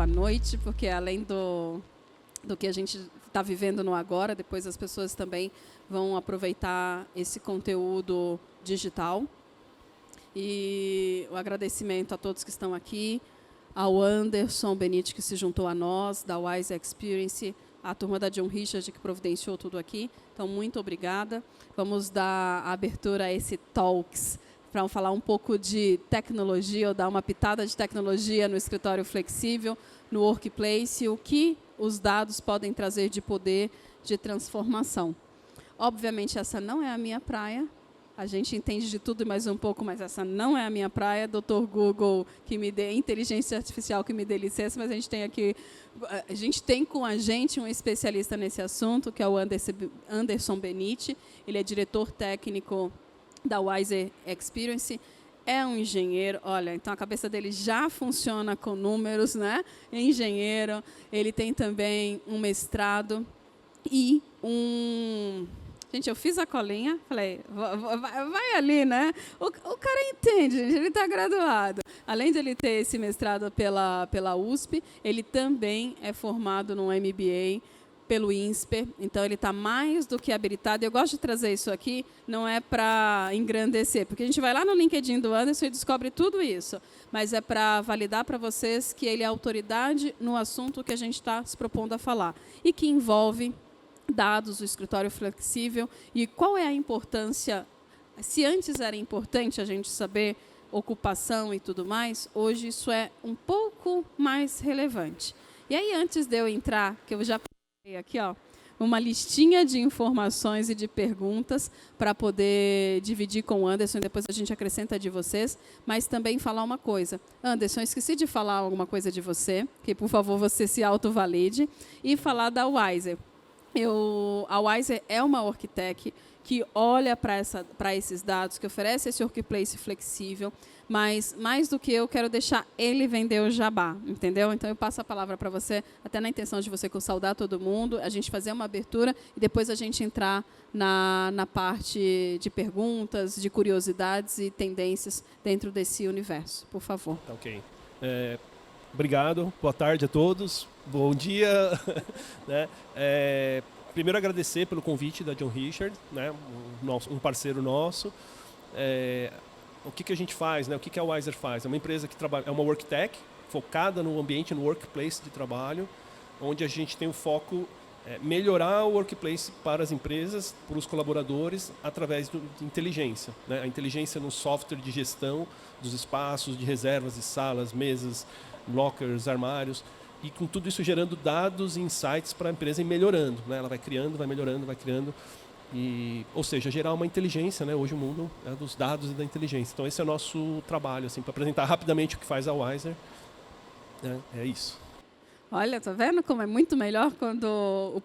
boa noite, porque além do que a gente está vivendo no agora, depois as pessoas também vão aproveitar esse conteúdo digital. E o agradecimento a todos que estão aqui, ao Anderson Benite, que se juntou a nós, da Wise Experience, a turma da John Richard, que providenciou tudo aqui. Então, muito obrigada. Vamos dar a abertura a esse Talks, para falar um pouco de tecnologia, ou dar uma pitada de tecnologia no escritório flexível, no workplace, o que os dados podem trazer de poder de transformação. Obviamente, essa não é a minha praia. A gente entende de tudo e mais um pouco, mas essa não é a minha praia. Dr. Google, que me dê inteligência artificial, que me dê licença, mas a gente tem com a gente um especialista nesse assunto, que é o Anderson Benite. Ele é diretor técnico da Wise Experience. É um engenheiro, olha, então a cabeça dele já funciona com números, né? É engenheiro, ele tem também um mestrado e um... Gente, eu fiz a colinha, falei, vai ali, né? O cara entende, ele está graduado. Além de ele ter esse mestrado pela USP, ele também é formado no MBA pelo INSPER, então ele está mais do que habilitado. Eu gosto de trazer isso aqui, não é para engrandecer, porque a gente vai lá no LinkedIn do Anderson e descobre tudo isso, mas é para validar para vocês que ele é autoridade no assunto que a gente está se propondo a falar, e que envolve dados do escritório flexível. E qual é a importância? Se antes era importante a gente saber ocupação e tudo mais, hoje isso é um pouco mais relevante. E aí, antes de eu entrar, que eu já coloquei aqui, ó, uma listinha de informações e de perguntas para poder dividir com o Anderson, e depois a gente acrescenta de vocês, mas também falar uma coisa. Anderson, esqueci de falar alguma coisa de você, que, por favor, você se autovalide, e falar da Wiser. A Wiser é uma worktech que olha para esses dados, que oferece esse workplace flexível, mas, mais do que eu, quero deixar ele vender o jabá, entendeu? Então, eu passo a palavra para você, até na intenção de você saudar todo mundo, a gente fazer uma abertura e depois a gente entrar na parte de perguntas, de curiosidades e tendências dentro desse universo. Por favor. Ok. Obrigado, boa tarde a todos, bom dia. Né? Primeiro agradecer pelo convite da John Richard, né? Um parceiro nosso. O que a gente faz, né? O que a Wiser faz? É uma empresa que trabalha, é uma worktech focada no ambiente, no workplace de trabalho, onde a gente tem o foco melhorar o workplace para as empresas, para os colaboradores, através de inteligência, né? A inteligência no software de gestão dos espaços, de reservas, de salas, mesas, lockers, armários, e com tudo isso gerando dados e insights para a empresa e melhorando, né? Ela vai criando, vai melhorando, vai criando, ou seja, gerar uma inteligência, né? Hoje o mundo é dos dados e da inteligência. Então esse é o nosso trabalho, assim, para apresentar rapidamente o que faz a Wiser. É isso. Olha, tá vendo como é muito melhor quando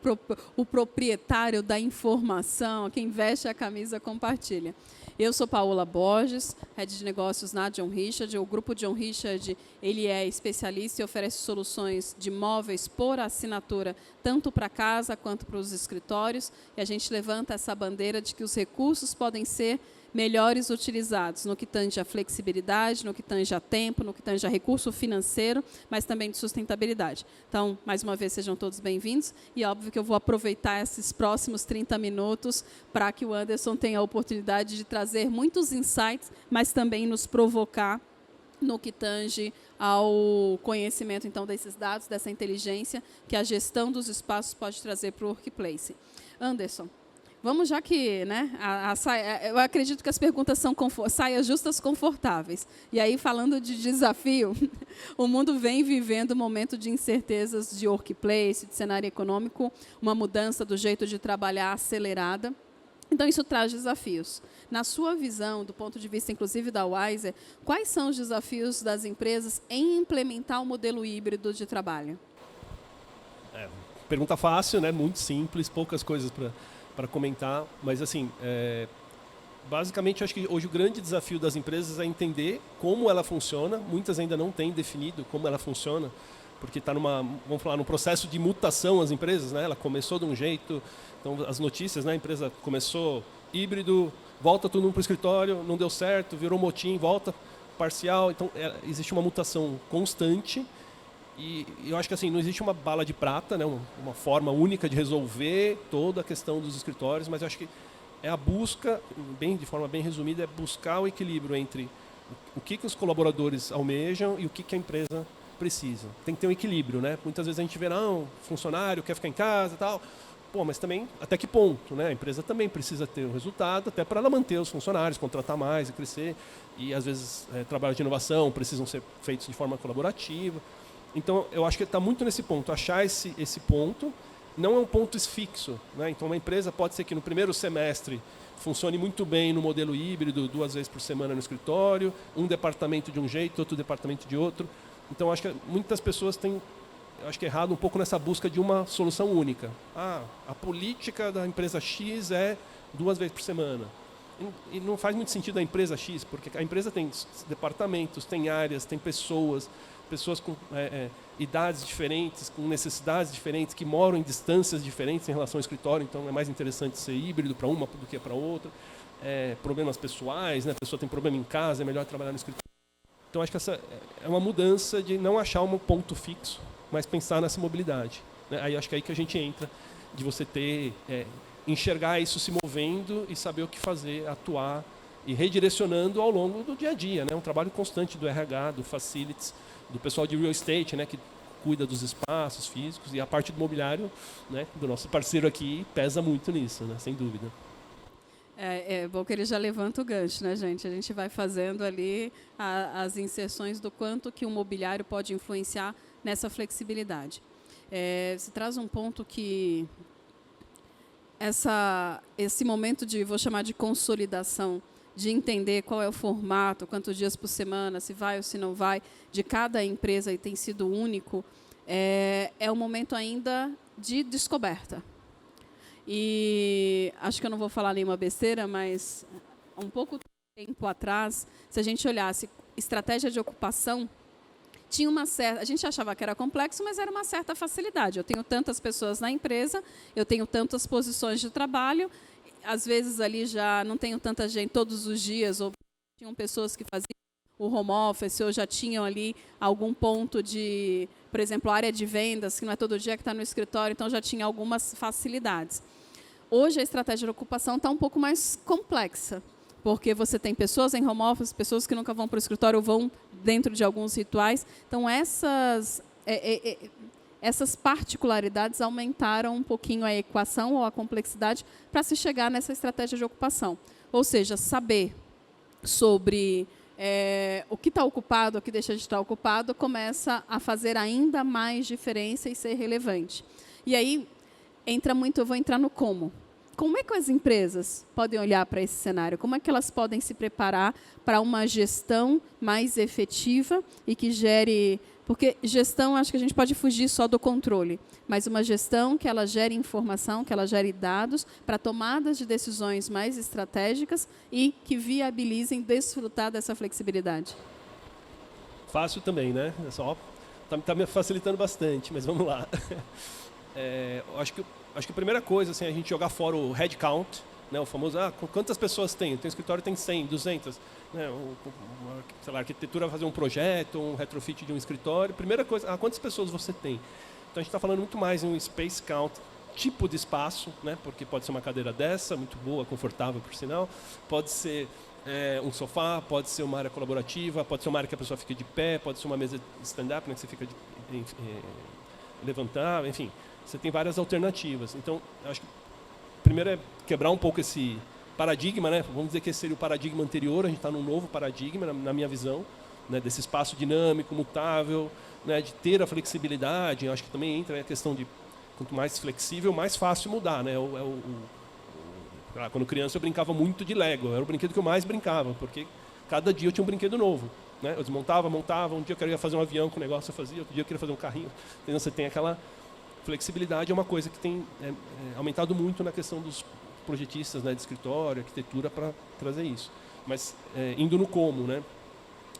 o proprietário da informação, quem veste a camisa, compartilha. Eu sou Paola Borges, Head de Negócios na John Richard. O grupo John Richard, ele é especialista e oferece soluções de móveis por assinatura, tanto para casa quanto para os escritórios. E a gente levanta essa bandeira de que os recursos podem ser melhores utilizados no que tange a flexibilidade, no que tange a tempo, no que tange a recurso financeiro, mas também de sustentabilidade. Então, mais uma vez, sejam todos bem-vindos. E óbvio que eu vou aproveitar esses próximos 30 minutos para que o Anderson tenha a oportunidade de trazer muitos insights, mas também nos provocar no que tange ao conhecimento, então, desses dados, dessa inteligência que a gestão dos espaços pode trazer para o workplace. Anderson, vamos, já que, né, eu acredito que as perguntas são saias justas confortáveis. E aí, falando de desafio, o mundo vem vivendo um momento de incertezas de workplace, de cenário econômico, uma mudança do jeito de trabalhar acelerada. Então, isso traz desafios. Na sua visão, do ponto de vista, inclusive, da Wiser, quais são os desafios das empresas em implementar o modelo híbrido de trabalho? Pergunta fácil, né? Muito simples, poucas coisas para comentar, mas assim, basicamente, acho que hoje o grande desafio das empresas é entender como ela funciona. Muitas ainda não têm definido como ela funciona, porque está vamos falar, num processo de mutação as empresas, né? Ela começou de um jeito, então as notícias, né? A empresa começou híbrido, volta todo mundo para o escritório, não deu certo, virou motim, volta parcial. Então existe uma mutação constante E eu acho que assim, não existe uma bala de prata, né, uma forma única de resolver toda a questão dos escritórios, mas eu acho que é a busca, de forma bem resumida, é buscar o equilíbrio entre o que os colaboradores almejam e o que a empresa precisa. Tem que ter um equilíbrio, né? Muitas vezes a gente vê, não, funcionário quer ficar em casa e tal. Pô, mas também, até que ponto, né? A empresa também precisa ter um resultado, até para ela manter os funcionários, contratar mais e crescer. E, às vezes, trabalhos de inovação precisam ser feitos de forma colaborativa. Então, eu acho que está muito nesse ponto, achar esse ponto. Não é um ponto fixo, né? Então, uma empresa pode ser que no primeiro semestre funcione muito bem no modelo híbrido, 2 vezes por semana no escritório, um departamento de um jeito, outro departamento de outro. Então, acho que muitas pessoas têm, acho que errado um pouco nessa busca de uma solução única. A política da empresa X é 2 vezes por semana. E não faz muito sentido a empresa X, porque a empresa tem departamentos, tem áreas, tem pessoas com idades diferentes, com necessidades diferentes, que moram em distâncias diferentes em relação ao escritório, então é mais interessante ser híbrido para uma do que para outra. Problemas pessoais, né? A pessoa tem problema em casa, é melhor trabalhar no escritório. Então acho que essa é uma mudança de não achar um ponto fixo, mas pensar nessa mobilidade, né? Aí acho que é aí que a gente entra, de você ter, enxergar isso se movendo e saber o que fazer, atuar e redirecionando ao longo do dia a dia, né? Um trabalho constante do RH, do Facilities, do pessoal de real estate, né, que cuida dos espaços físicos, e a parte do mobiliário, né, do nosso parceiro aqui pesa muito nisso, né, sem dúvida. É bom que ele já levanta o gancho, né, gente? A gente vai fazendo ali as inserções do quanto que o mobiliário pode influenciar nessa flexibilidade. Você traz um ponto que esse momento de, vou chamar de consolidação, de entender qual é o formato, quantos dias por semana, se vai ou se não vai, de cada empresa, e tem sido único, é um momento ainda de descoberta. E acho que eu não vou falar nenhuma besteira, mas um pouco tempo atrás, se a gente olhasse estratégia de ocupação, tinha uma certa, a gente achava que era complexo, mas era uma certa facilidade. Eu tenho tantas pessoas na empresa, eu tenho tantas posições de trabalho, às vezes ali já não tenho tanta gente todos os dias, ou tinham pessoas que faziam o home office, ou já tinham ali algum ponto de, por exemplo, área de vendas, que não é todo dia que está no escritório, então já tinha algumas facilidades. Hoje a estratégia de ocupação está um pouco mais complexa, porque você tem pessoas em home office, pessoas que nunca vão para o escritório, vão dentro de alguns rituais. Então, essas particularidades aumentaram um pouquinho a equação ou a complexidade para se chegar nessa estratégia de ocupação. Ou seja, saber sobre o que está ocupado, o que deixa de estar ocupado, começa a fazer ainda mais diferença e ser relevante. E aí, eu vou entrar no como. Como é que as empresas podem olhar para esse cenário? Como é que elas podem se preparar para uma gestão mais efetiva e que gere... Porque gestão, acho que a gente pode fugir só do controle, mas uma gestão que ela gere informação, que ela gere dados para tomadas de decisões mais estratégicas e que viabilizem desfrutar dessa flexibilidade. Fácil também, né? Tá me facilitando bastante, mas vamos lá. Acho que a primeira coisa, assim, é a gente jogar fora o headcount, né, o famoso, quantas pessoas tem? O teu escritório tem 100, 200. Né, sei lá, a arquitetura vai fazer um projeto, um retrofit de um escritório. Primeira coisa, quantas pessoas você tem? Então, a gente está falando muito mais em um space count, tipo de espaço, né, porque pode ser uma cadeira dessa, muito boa, confortável, por sinal. Pode ser um sofá, pode ser uma área colaborativa, pode ser uma área que a pessoa fica de pé, pode ser uma mesa stand-up, né, que você fica levantar, enfim. Você tem várias alternativas. Então, acho que primeiro é quebrar um pouco esse paradigma, né? Vamos dizer que esse seria o paradigma anterior, a gente está num novo paradigma, na minha visão, né? Desse espaço dinâmico, mutável, né? De ter a flexibilidade. Eu acho que também entra a questão de quanto mais flexível, mais fácil mudar, né? Quando criança eu brincava muito de Lego, era o brinquedo que eu mais brincava, porque cada dia eu tinha um brinquedo novo. Né? Eu desmontava, montava, um dia eu queria fazer um avião com o negócio, eu fazia, outro dia eu queria fazer um carrinho. Então você tem aquela... Flexibilidade é uma coisa que tem aumentado muito na questão dos projetistas, né, de escritório, arquitetura, para trazer isso. Mas indo no como, né?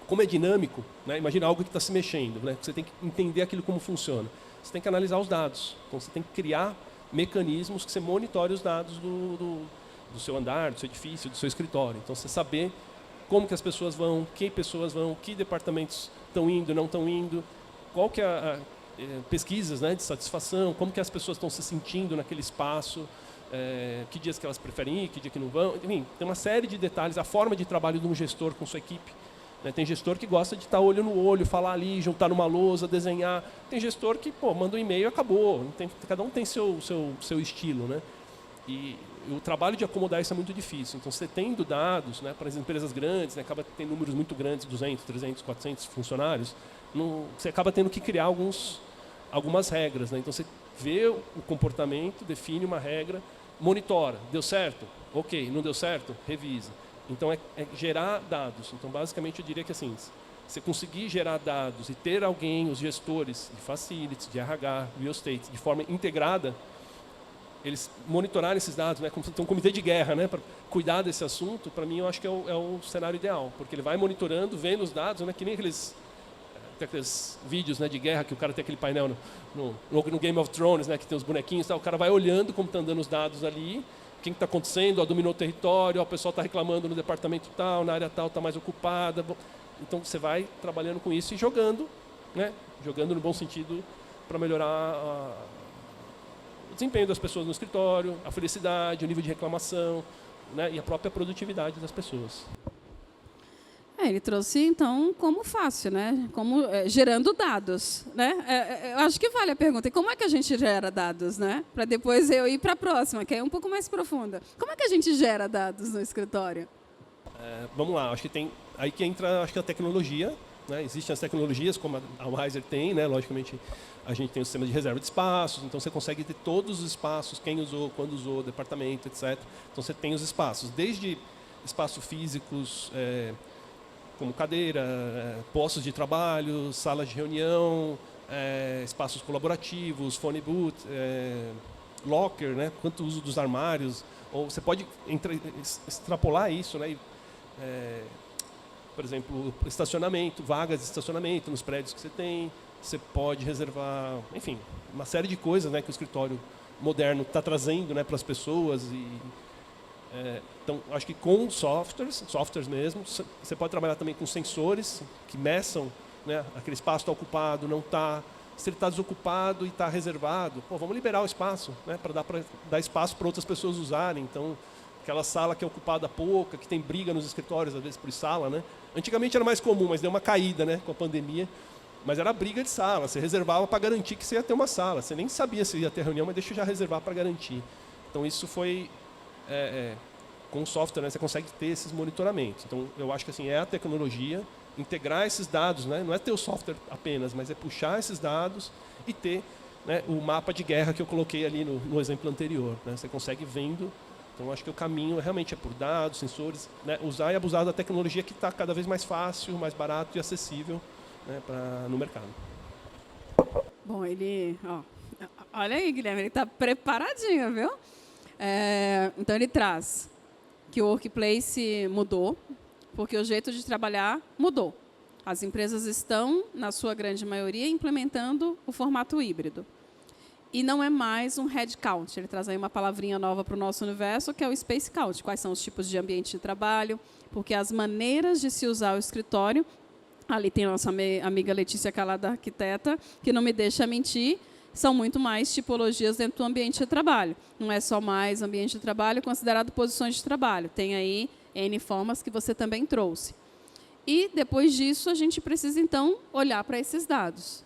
Como é dinâmico, né? Imagina algo que está se mexendo, né? Você tem que entender aquilo como funciona. Você tem que analisar os dados. Então você tem que criar mecanismos que você monitore os dados do seu andar, do seu edifício, do seu escritório. Então você saber como que as pessoas vão, que pessoas vão, que departamentos estão indo, não estão indo. qual que é pesquisas, né, de satisfação, como que as pessoas estão se sentindo naquele espaço, que dias que elas preferem ir, que dia que não vão, enfim, tem uma série de detalhes, a forma de trabalho de um gestor com sua equipe. Né? Tem gestor que gosta de estar olho no olho, falar ali, juntar numa lousa, desenhar. Tem gestor que manda um e-mail e acabou. Cada um tem seu estilo. Né? E o trabalho de acomodar isso é muito difícil. Então, você tendo dados, né, para as empresas grandes, né, acaba tendo números muito grandes, 200, 300, 400 funcionários, você acaba tendo que criar algumas regras. Né? Então, você vê o comportamento, define uma regra, monitora. Deu certo? Ok. Não deu certo? Revisa. Então, é gerar dados. Então, basicamente, eu diria que assim, você conseguir gerar dados e ter alguém, os gestores de facilities, de RH, real estate, de forma integrada, eles monitorarem esses dados, né, como tem um comitê de guerra, né, para cuidar desse assunto, para mim, eu acho que é o cenário ideal. Porque ele vai monitorando, vendo os dados, né, que nem aqueles vídeos, né, de guerra, que o cara tem aquele painel no Game of Thrones, né, que tem os bonequinhos, tá, o cara vai olhando como estão andando os dados ali, o que está acontecendo, dominou o território, o pessoal está reclamando no departamento tal, na área tal está mais ocupada. Então, você vai trabalhando com isso e jogando, né, jogando no bom sentido para melhorar o desempenho das pessoas no escritório, a felicidade, o nível de reclamação, né, e a própria produtividade das pessoas. Ele trouxe, então, como fácil, né? Como gerando dados, né? Eu acho que vale a pergunta. E como é que a gente gera dados, né? Para depois eu ir para a próxima, que é um pouco mais profunda. Como é que a gente gera dados no escritório? Vamos lá, acho que tem aí que entra, acho que a tecnologia, né? Existem as tecnologias como a Wiser tem, né? Logicamente a gente tem o sistema de reserva de espaços, então você consegue ter todos os espaços, quem usou, quando usou, departamento, etc. Então você tem os espaços, desde espaços físicos, como cadeira, postos de trabalho, salas de reunião, espaços colaborativos, phone booth, locker, né? Quanto uso dos armários, ou você pode extrapolar isso, né? Por exemplo, estacionamento, vagas de estacionamento nos prédios que você tem, você pode reservar, enfim, uma série de coisas, né, que o escritório moderno está trazendo, né, para as pessoas. Então, acho que com softwares mesmo, você pode trabalhar também com sensores que meçam, né, aquele espaço está ocupado, não está. Se ele está desocupado e está reservado, vamos liberar o espaço, né, para dar espaço para outras pessoas usarem. Então, aquela sala que é ocupada pouca, que tem briga nos escritórios, às vezes por sala, né? Antigamente era mais comum, mas deu uma caída, né, com a pandemia. Mas era briga de sala, você reservava para garantir que você ia ter uma sala. Você nem sabia se ia ter reunião, mas deixa eu já reservar para garantir. Então, isso foi... com o software, né, você consegue ter esses monitoramentos. Então, eu acho que assim, é a tecnologia, integrar esses dados, né, não é ter o software apenas, mas é puxar esses dados e ter, né, o mapa de guerra que eu coloquei ali no exemplo anterior. Né, você consegue vendo. Então, acho que o caminho realmente é por dados, sensores, né, usar e abusar da tecnologia que está cada vez mais fácil, mais barato e acessível, né, no mercado. Bom, olha aí, Guilherme, ele está preparadinho, viu? Então, ele traz que o workplace mudou, porque o jeito de trabalhar mudou. As empresas estão, na sua grande maioria, implementando o formato híbrido. E não é mais um head count. Ele traz aí uma palavrinha nova para o nosso universo, que é o space count. Quais são os tipos de ambiente de trabalho, porque as maneiras de se usar o escritório... Ali tem a nossa amiga Letícia Calada, arquiteta, que não me deixa mentir, são muito mais tipologias dentro do ambiente de trabalho. Não é só mais ambiente de trabalho considerado posições de trabalho. Tem aí N formas que você também trouxe. E, depois disso, a gente precisa, então, olhar para esses dados.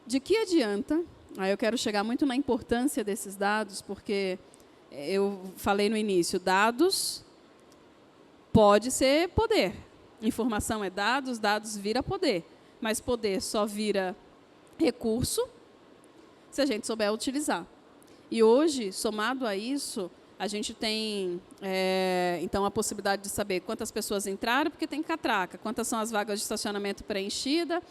De que adianta... Aí eu quero chegar muito na importância desses dados, porque eu falei no início, dados pode ser poder. Informação é dados, dados vira poder. Mas poder só vira recurso se a gente souber utilizar. E hoje, somado a isso, a gente tem, então, a possibilidade de saber quantas pessoas entraram, porque tem catraca, quantas são as vagas de estacionamento preenchidas,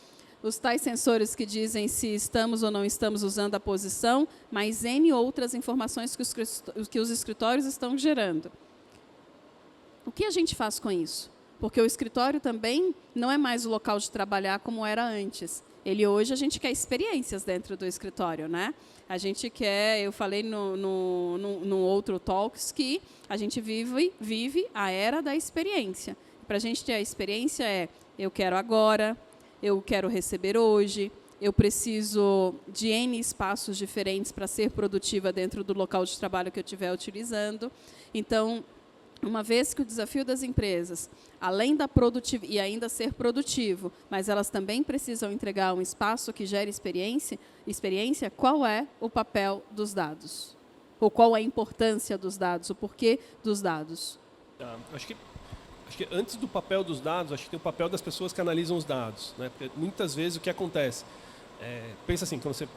os tais sensores que dizem se estamos ou não estamos usando a posição, mas N outras informações que os escritórios estão gerando. O que a gente faz com isso? Porque o escritório também não é mais o local de trabalhar como era antes. Hoje a gente quer experiências dentro do escritório, né? A gente quer, eu falei no outro Talks, que a gente vive a era da experiência. Para a gente ter a experiência eu quero agora, eu quero receber hoje, eu preciso de N espaços diferentes para ser produtiva dentro do local de trabalho que eu estiver utilizando. Então, uma vez que o desafio das empresas, além da produtividade, e ainda ser produtivo, mas elas também precisam entregar um espaço que gere experiência, qual é o papel dos dados? Ou qual é a importância dos dados, o porquê dos dados? Acho que antes do papel dos dados, acho que tem o papel das pessoas que analisam os dados, né? Porque muitas vezes o que acontece, pensa assim, quando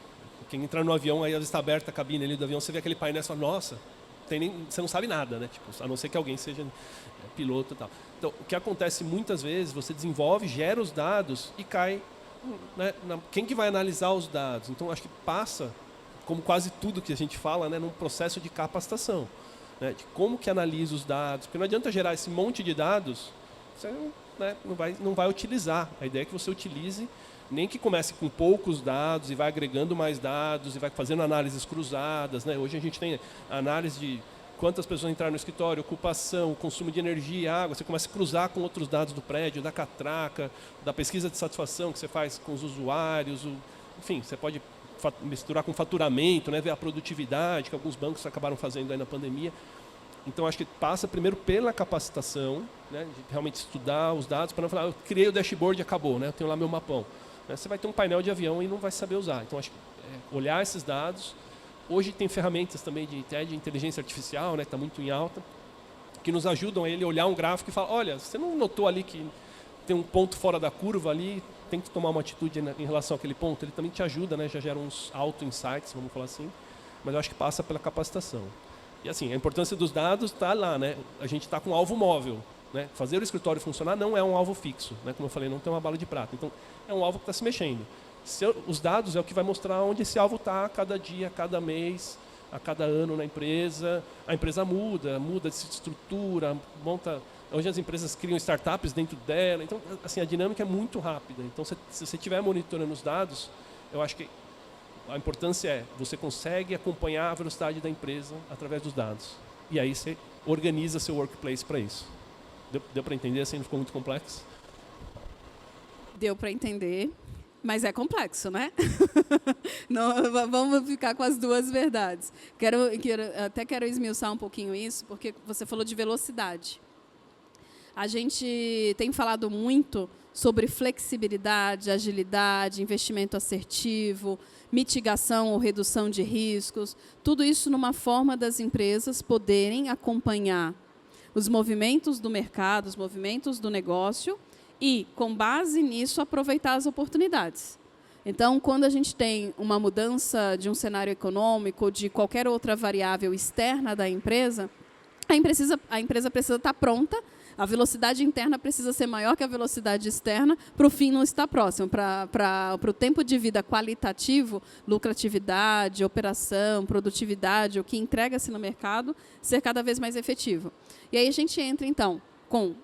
quem entrar no avião, aí às vezes está aberta a cabine ali do avião, você vê aquele painel e fala, nossa, você não sabe nada, né? Tipo, a não ser que alguém seja piloto e tal. Então, o que acontece muitas vezes, você desenvolve, gera os dados e cai, né, quem que vai analisar os dados? Então, acho que passa, como quase tudo que a gente fala, né, num processo de capacitação, né, de como que analisa os dados, porque não adianta gerar esse monte de dados, você, né, não vai utilizar. A ideia é que você utilize, nem que comece com poucos dados e vai agregando mais dados e vai fazendo análises cruzadas, né? Hoje a gente tem análise de quantas pessoas entraram no escritório, ocupação, consumo de energia, água. Você começa a cruzar com outros dados do prédio, da catraca, da pesquisa de satisfação que você faz com os usuários. Enfim, você pode misturar com faturamento, né? Ver a produtividade que alguns bancos acabaram fazendo aí na pandemia. Então, acho que passa primeiro pela capacitação, né? De realmente estudar os dados, para não falar, eu criei o dashboard e acabou, né? Eu tenho lá meu mapão. Você vai ter um painel de avião e não vai saber usar. Então, acho que olhar esses dados. Hoje tem ferramentas também de inteligência artificial, né, que está muito em alta, que nos ajudam a ele olhar um gráfico e falar, olha, você não notou ali que tem um ponto fora da curva ali, tem que tomar uma atitude em relação àquele ponto. Ele também te ajuda, né, já gera uns auto-insights, vamos falar assim, mas eu acho que passa pela capacitação. E assim, a importância dos dados está lá, né? A gente está com um alvo móvel. Né? Fazer o escritório funcionar não é um alvo fixo, né? Como eu falei, não tem uma bala de prata. Então, é um alvo que está se mexendo. Os dados é o que vai mostrar onde esse alvo está a cada dia, a cada mês, a cada ano na empresa. A empresa muda de estrutura, monta. Hoje as empresas criam startups dentro dela. Então, assim, a dinâmica é muito rápida. Então, se você estiver monitorando os dados, eu acho que a importância é você consegue acompanhar a velocidade da empresa através dos dados. E aí você organiza seu workplace para isso. Deu para entender? Assim, não ficou muito complexo? Deu para entender, mas é complexo, né? Não, vamos ficar com as duas verdades. Até quero esmiuçar um pouquinho isso, porque você falou de velocidade. A gente tem falado muito sobre flexibilidade, agilidade, investimento assertivo, mitigação ou redução de riscos, tudo isso numa forma das empresas poderem acompanhar os movimentos do mercado, os movimentos do negócio e, com base nisso, aproveitar as oportunidades. Então, quando a gente tem uma mudança de um cenário econômico ou de qualquer outra variável externa da empresa, a empresa precisa estar pronta, a velocidade interna precisa ser maior que a velocidade externa para o fim não estar próximo, para o tempo de vida qualitativo, lucratividade, operação, produtividade, o que entrega-se no mercado, ser cada vez mais efetivo. E aí a gente entra, então, com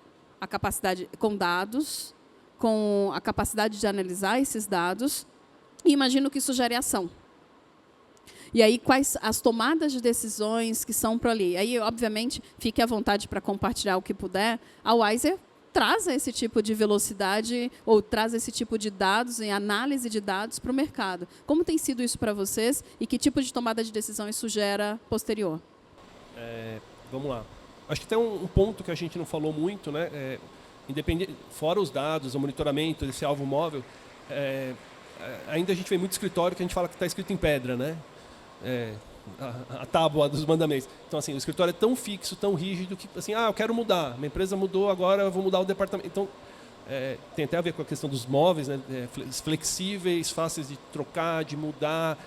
a capacidade, com dados, com a capacidade de analisar esses dados, e imagino que isso gere ação. E aí, quais as tomadas de decisões que são para ali? Aí, obviamente, fique à vontade para compartilhar o que puder. A Wiser traz esse tipo de velocidade ou traz esse tipo de dados e análise de dados para o mercado. Como tem sido isso para vocês e que tipo de tomada de decisão isso gera posterior? Vamos lá. Acho que tem um ponto que a gente não falou muito, né? Fora os dados, o monitoramento desse alvo móvel, ainda a gente vê muito escritório que a gente fala que está escrito em pedra, né? A tábua dos mandamentos. Então, assim, o escritório é tão fixo, tão rígido, que, assim, eu quero mudar. Minha empresa mudou, agora eu vou mudar o departamento. Então, tem até a ver com a questão dos móveis, né? Flexíveis, fáceis de trocar, de mudar.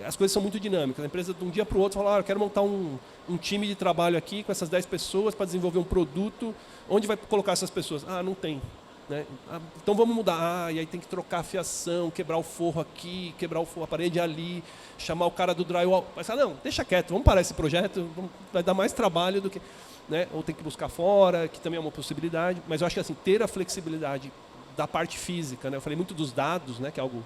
As coisas são muito dinâmicas. A empresa, de um dia para o outro, fala, eu quero montar um time de trabalho aqui com essas 10 pessoas para desenvolver um produto. Onde vai colocar essas pessoas? Não tem. Né? Então vamos mudar. E aí tem que trocar a fiação, quebrar o forro aqui, quebrar a parede ali, chamar o cara do drywall. Mas não, deixa quieto, vamos parar esse projeto, vai dar mais trabalho do que... Né? Ou tem que buscar fora, que também é uma possibilidade. Mas eu acho que assim, ter a flexibilidade da parte física, né? Eu falei muito dos dados, né? Que é algo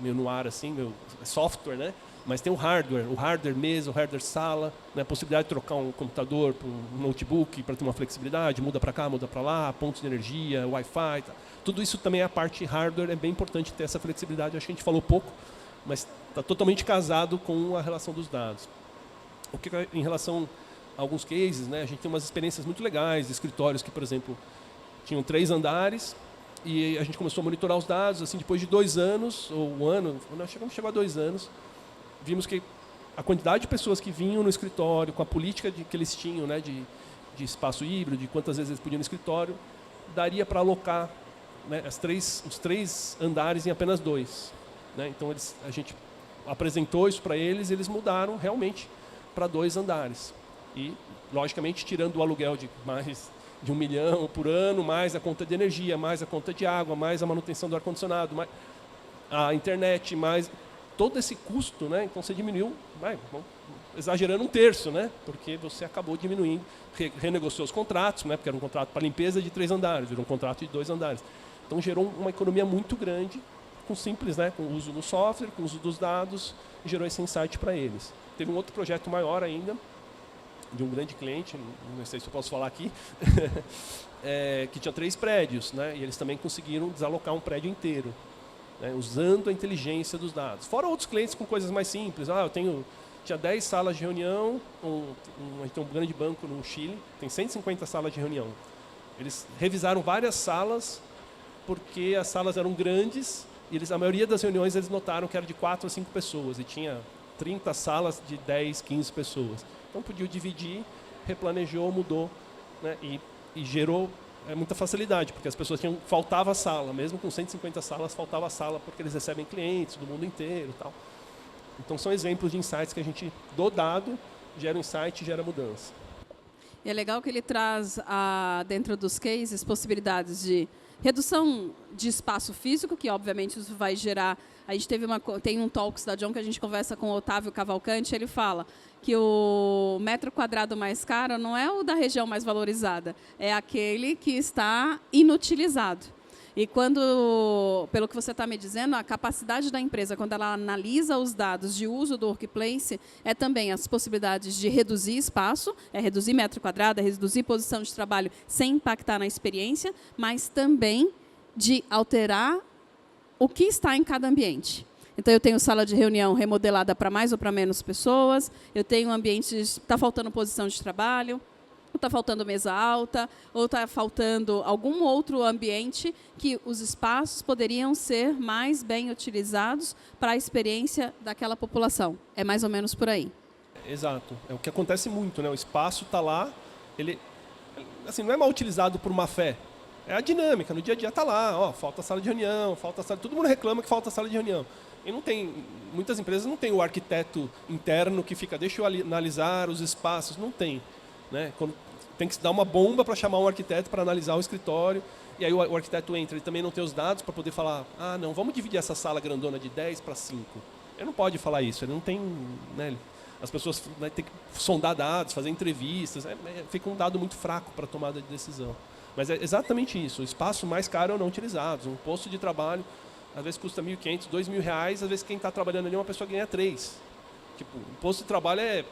meio no ar, assim, meu software, né? Mas tem o hardware mesa, o hardware sala, né, a possibilidade de trocar um computador para um notebook para ter uma flexibilidade, muda para cá, muda para lá, pontos de energia, Wi-Fi. Tá. Tudo isso também é a parte hardware, é bem importante ter essa flexibilidade. Acho que a gente falou pouco, mas está totalmente casado com a relação dos dados. O que em relação a alguns cases, né, a gente tem umas experiências muito legais de escritórios que, por exemplo, tinham 3 andares e a gente começou a monitorar os dados, assim, depois de 2 anos, ou 1 ano, nós chegou a 2 anos, vimos que a quantidade de pessoas que vinham no escritório, com a política que eles tinham, né, de espaço híbrido, de quantas vezes eles podiam no escritório, daria para alocar, né, os 3 andares em apenas 2. Né? Então, a gente apresentou isso para eles e eles mudaram realmente para 2 andares. E, logicamente, tirando o aluguel de mais de 1 milhão por ano, mais a conta de energia, mais a conta de água, mais a manutenção do ar-condicionado, mais a internet, mais todo esse custo, né? Então você diminuiu, exagerando 1/3, né? Porque você acabou diminuindo, renegociou os contratos, né? Porque era um contrato para limpeza de 3 andares, virou um contrato de 2 andares. Então gerou uma economia muito grande, com simples, né? Com o uso do software, com o uso dos dados, e gerou esse insight para eles. Teve um outro projeto maior ainda, de um grande cliente, não sei se eu posso falar aqui, que tinha 3 prédios, né? E eles também conseguiram desalocar um prédio inteiro, né? Usando a inteligência dos dados. Fora outros clientes com coisas mais simples. Tinha 10 salas de reunião, a gente tem um grande banco no Chile, tem 150 salas de reunião. Eles revisaram várias salas, porque as salas eram grandes, e a maioria das reuniões eles notaram que era de 4 a 5 pessoas, e tinha 30 salas de 10, 15 pessoas. Então, podia dividir, replanejou, mudou, né? E gerou muita facilidade, porque as pessoas faltava sala, mesmo com 150 salas, faltava sala, porque eles recebem clientes do mundo inteiro e tal. Então, são exemplos de insights que a gente, do dado, gera um insight e gera mudança. E é legal que ele traz, dentro dos cases, possibilidades de redução de espaço físico, que obviamente isso vai gerar. A gente tem um Talks da John que a gente conversa com o Otávio Cavalcante, ele fala que o metro quadrado mais caro não é o da região mais valorizada, é aquele que está inutilizado. E pelo que você está me dizendo, a capacidade da empresa, quando ela analisa os dados de uso do workplace, é também as possibilidades de reduzir espaço, reduzir metro quadrado, reduzir posição de trabalho sem impactar na experiência, mas também de alterar o que está em cada ambiente. Então, eu tenho sala de reunião remodelada para mais ou para menos pessoas, eu tenho ambientes, está faltando posição de trabalho, ou está faltando mesa alta, ou está faltando algum outro ambiente que os espaços poderiam ser mais bem utilizados para a experiência daquela população. É mais ou menos por aí. Exato. É o que acontece muito, né? O espaço está lá, ele assim, não é mal utilizado por má fé. É a dinâmica, no dia a dia está lá, falta sala de reunião, todo mundo reclama que falta sala de reunião. E muitas empresas não têm o arquiteto interno que fica, deixa eu analisar os espaços, não tem. Né? Tem que se dar uma bomba para chamar um arquiteto para analisar o escritório, e aí o arquiteto entra, ele também não tem os dados para poder falar, não, vamos dividir essa sala grandona de 10 para 5. Ele não pode falar isso, ele não tem... Né, as pessoas têm que sondar dados, fazer entrevistas, fica um dado muito fraco para a tomada de decisão. Mas é exatamente isso, o espaço mais caro é não utilizado, um posto de trabalho, às vezes custa R$1.500, R$2.000, às vezes quem está trabalhando ali, uma pessoa ganha 3. Tipo, o posto de trabalho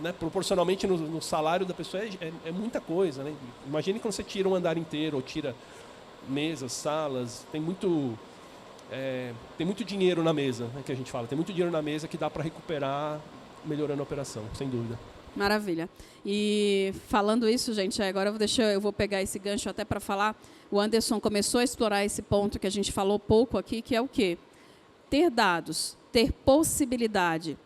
né, proporcionalmente no salário da pessoa é muita coisa. Né? Imagine quando você tira um andar inteiro, ou tira mesas, salas, tem muito dinheiro na mesa, né, que a gente fala, tem muito dinheiro na mesa que dá para recuperar melhorando a operação, sem dúvida. Maravilha. E falando isso, gente, agora eu vou pegar esse gancho até para falar. O Anderson começou a explorar esse ponto que a gente falou pouco aqui, que é o quê? Ter dados, ter possibilidade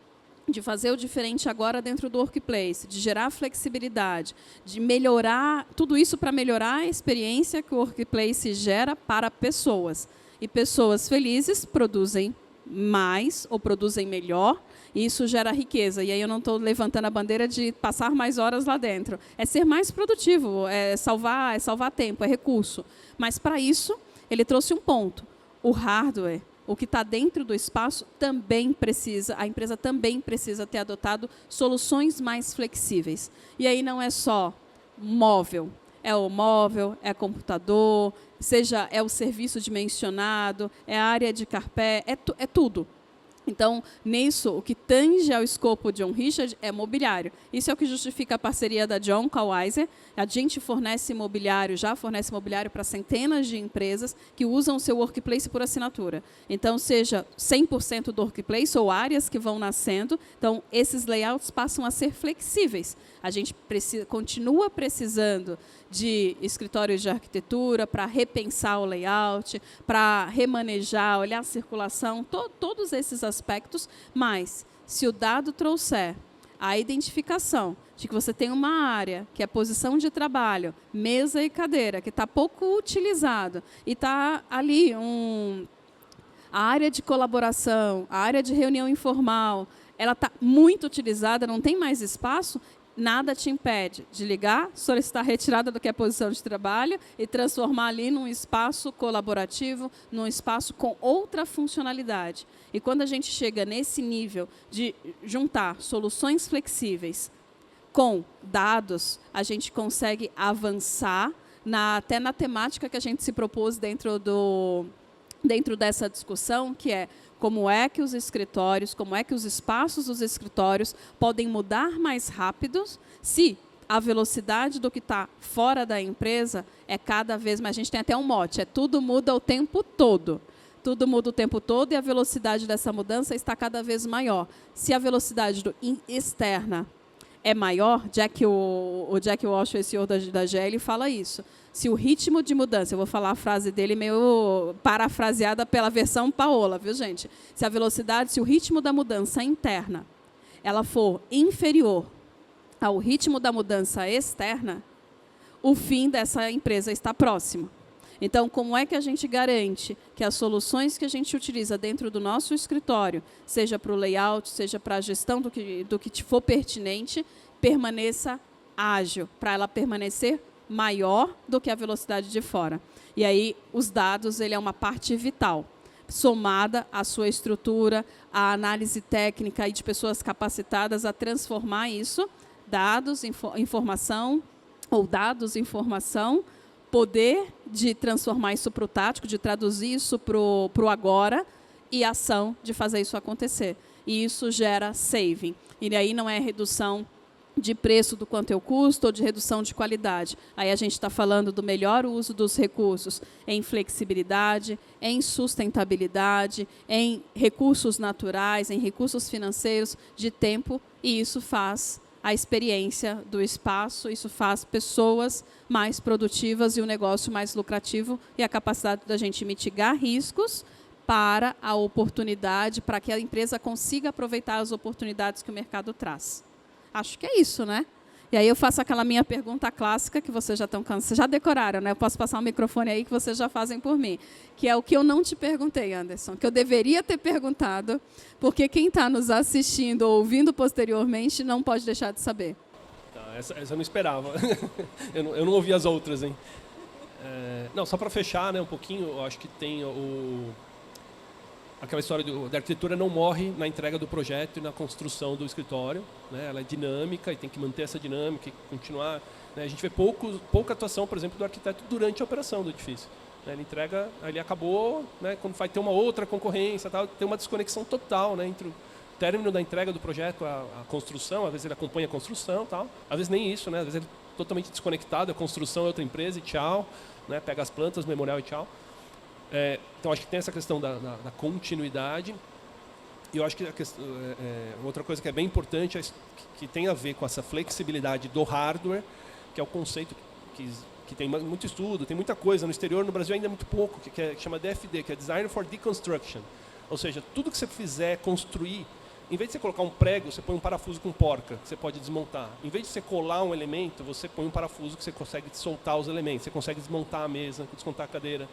de fazer o diferente agora dentro do workplace, de gerar flexibilidade, de melhorar, tudo isso para melhorar a experiência que o workplace gera para pessoas. E pessoas felizes produzem mais ou produzem melhor, e isso gera riqueza. E aí eu não estou levantando a bandeira de passar mais horas lá dentro. É ser mais produtivo, é salvar tempo, é recurso. Mas, para isso, ele trouxe um ponto. O hardware, o que está dentro do espaço, a empresa também precisa ter adotado soluções mais flexíveis. E aí não é só móvel. É o móvel, é computador, é o serviço dimensionado, é a área de carpé, é tudo. Então, nisso, o que tange ao escopo de John Richard é mobiliário. Isso é o que justifica a parceria da John com a Wiser. A gente fornece mobiliário, já fornece mobiliário para centenas de empresas que usam o seu workplace por assinatura. Então, seja 100% do workplace ou áreas que vão nascendo. Então, esses layouts passam a ser flexíveis. A gente continua precisando de escritórios de arquitetura para repensar o layout, para remanejar, olhar a circulação, todos esses aspectos, mas se o dado trouxer a identificação de que você tem uma área, que é posição de trabalho, mesa e cadeira, que está pouco utilizado, e está ali a área de colaboração, a área de reunião informal, ela está muito utilizada, não tem mais espaço, nada te impede de ligar, solicitar a retirada do que é posição de trabalho e transformar ali num espaço colaborativo, num espaço com outra funcionalidade. E quando a gente chega nesse nível de juntar soluções flexíveis com dados, a gente consegue avançar até na temática que a gente se propôs dentro dessa discussão, que é como é que os escritórios, como é que os espaços dos escritórios podem mudar mais rápidos se a velocidade do que está fora da empresa é cada vez mais. A gente tem até um mote, tudo muda o tempo todo. Tudo muda o tempo todo e a velocidade dessa mudança está cada vez maior. Se a velocidade externa é maior, o Jack Walsh, o CEO da GL, fala isso. Se o ritmo de mudança, eu vou falar a frase dele meio parafraseada pela versão Paola, viu, gente? Se o ritmo da mudança interna ela for inferior ao ritmo da mudança externa, o fim dessa empresa está próximo. Então, como é que a gente garante que as soluções que a gente utiliza dentro do nosso escritório, seja para o layout, seja para a gestão do que for pertinente, permaneça ágil, para ela permanecer maior do que a velocidade de fora. E aí, os dados, ele é uma parte vital, somada à sua estrutura, à análise técnica e de pessoas capacitadas a transformar isso, informação, poder de transformar isso para o tático, de traduzir isso para o agora e ação de fazer isso acontecer. E isso gera saving. E aí não é redução de preço do quanto eu custo ou de redução de qualidade. Aí a gente está falando do melhor uso dos recursos em flexibilidade, em sustentabilidade, em recursos naturais, em recursos financeiros, de tempo, e isso faz a experiência do espaço, isso faz pessoas mais produtivas e o negócio mais lucrativo e a capacidade da gente mitigar riscos para a oportunidade, para que a empresa consiga aproveitar as oportunidades que o mercado traz. Acho que é isso, né? E aí eu faço aquela minha pergunta clássica, que vocês já estão cansados, vocês já decoraram, né? Eu posso passar o microfone aí que vocês já fazem por mim. Que é o que eu não te perguntei, Anderson, que eu deveria ter perguntado, porque quem está nos assistindo ou ouvindo posteriormente não pode deixar de saber. Essa eu não esperava. eu não ouvi as outras, hein? Não, só para fechar, né, um pouquinho, eu acho que tem aquela história da arquitetura não morre na entrega do projeto e na construção do escritório, né? Ela é dinâmica e tem que manter essa dinâmica e continuar, né? A gente vê pouca atuação, por exemplo, do arquiteto durante a operação do edifício, né? Ele entrega, ele acabou, né? Quando vai ter uma outra concorrência, tal, tem uma desconexão total, né? Entre o término da entrega do projeto, a construção, às vezes ele acompanha a construção, tal, às vezes nem isso, né? Às vezes ele é totalmente desconectado, a construção é outra empresa e tchau, né? Pega as plantas, memorial e tchau. Então, acho que tem essa questão da continuidade. E eu acho que outra coisa que é bem importante é que tem a ver com essa flexibilidade do hardware, que é o conceito que tem muito estudo, tem muita coisa. No exterior, no Brasil, ainda é muito pouco, que chama DFD, que é Design for Deconstruction. Ou seja, tudo que você fizer construir, em vez de você colocar um prego, você põe um parafuso com porca, que você pode desmontar. Em vez de você colar um elemento, você põe um parafuso que você consegue soltar os elementos. Você consegue desmontar a mesa, desmontar a cadeira.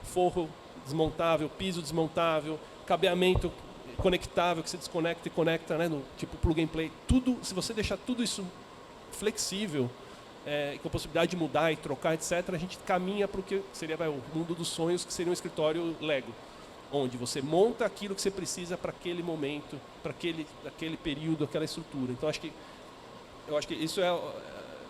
Forro desmontável, piso desmontável, cabeamento conectável, que você desconecta e conecta, né, no tipo plug and play. Tudo, se você deixar tudo isso flexível, com a possibilidade de mudar e trocar, etc., a gente caminha para o que seria o mundo dos sonhos, que seria um escritório Lego, onde você monta aquilo que você precisa para aquele momento, para aquele período, aquela estrutura. Então, eu acho que isso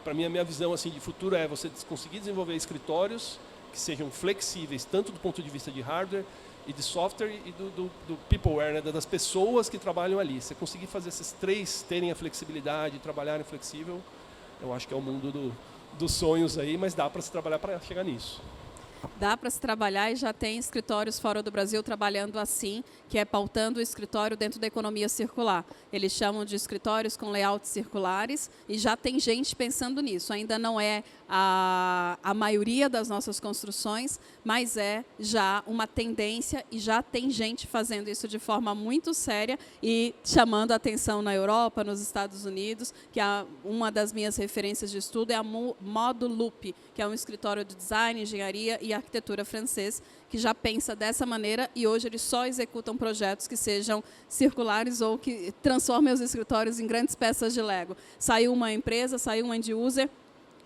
para mim, a minha visão assim, de futuro é você conseguir desenvolver escritórios que sejam flexíveis, tanto do ponto de vista de hardware e de software e do peopleware, né, das pessoas que trabalham ali. Você conseguir fazer esses três terem a flexibilidade, trabalharem flexível, eu acho que é o mundo dos sonhos aí, mas dá para se trabalhar para chegar nisso. Dá para se trabalhar e já tem escritórios fora do Brasil trabalhando assim, que é pautando o escritório dentro da economia circular. Eles chamam de escritórios com layouts circulares e já tem gente pensando nisso. Ainda não é a maioria das nossas construções, mas é já uma tendência e já tem gente fazendo isso de forma muito séria e chamando a atenção na Europa, nos Estados Unidos, que uma das minhas referências de estudo é a Modo Loop, que é um escritório de design, engenharia e arquitetura francês, que já pensa dessa maneira e hoje eles só executam projetos que sejam circulares ou que transformem os escritórios em grandes peças de Lego. Saiu uma empresa, saiu um end user,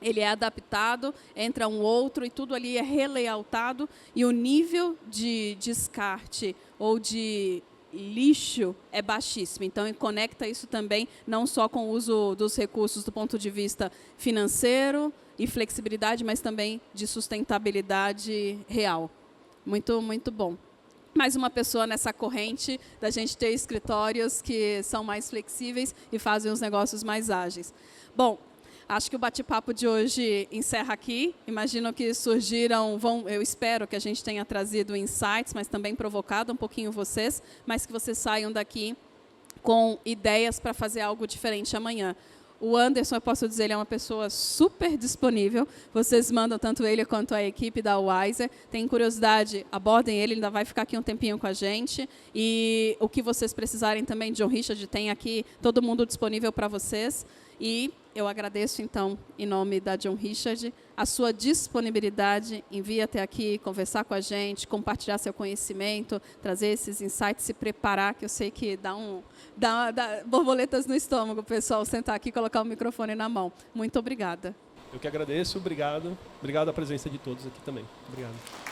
ele é adaptado, entra um outro e tudo ali é relayoutado e o nível de descarte ou de lixo é baixíssimo. Então, ele conecta isso também não só com o uso dos recursos do ponto de vista financeiro e flexibilidade, mas também de sustentabilidade real. Muito, muito bom. Mais uma pessoa nessa corrente da gente ter escritórios que são mais flexíveis e fazem os negócios mais ágeis. Bom, acho que o bate-papo de hoje encerra aqui. Imagino que surgiram, eu espero que a gente tenha trazido insights, mas também provocado um pouquinho vocês, mas que vocês saiam daqui com ideias para fazer algo diferente amanhã. O Anderson, eu posso dizer, ele é uma pessoa super disponível. Vocês mandam tanto ele quanto a equipe da Wiser. Tem curiosidade, abordem ele, ainda vai ficar aqui um tempinho com a gente. E o que vocês precisarem também, John Richard tem aqui todo mundo disponível para vocês. E eu agradeço, então, em nome da John Richard, a sua disponibilidade em vir até aqui, conversar com a gente, compartilhar seu conhecimento, trazer esses insights, se preparar, que eu sei que dá borboletas no estômago, pessoal, sentar aqui e colocar o microfone na mão. Muito obrigada. Eu que agradeço, obrigado. Obrigado a presença de todos aqui também. Obrigado.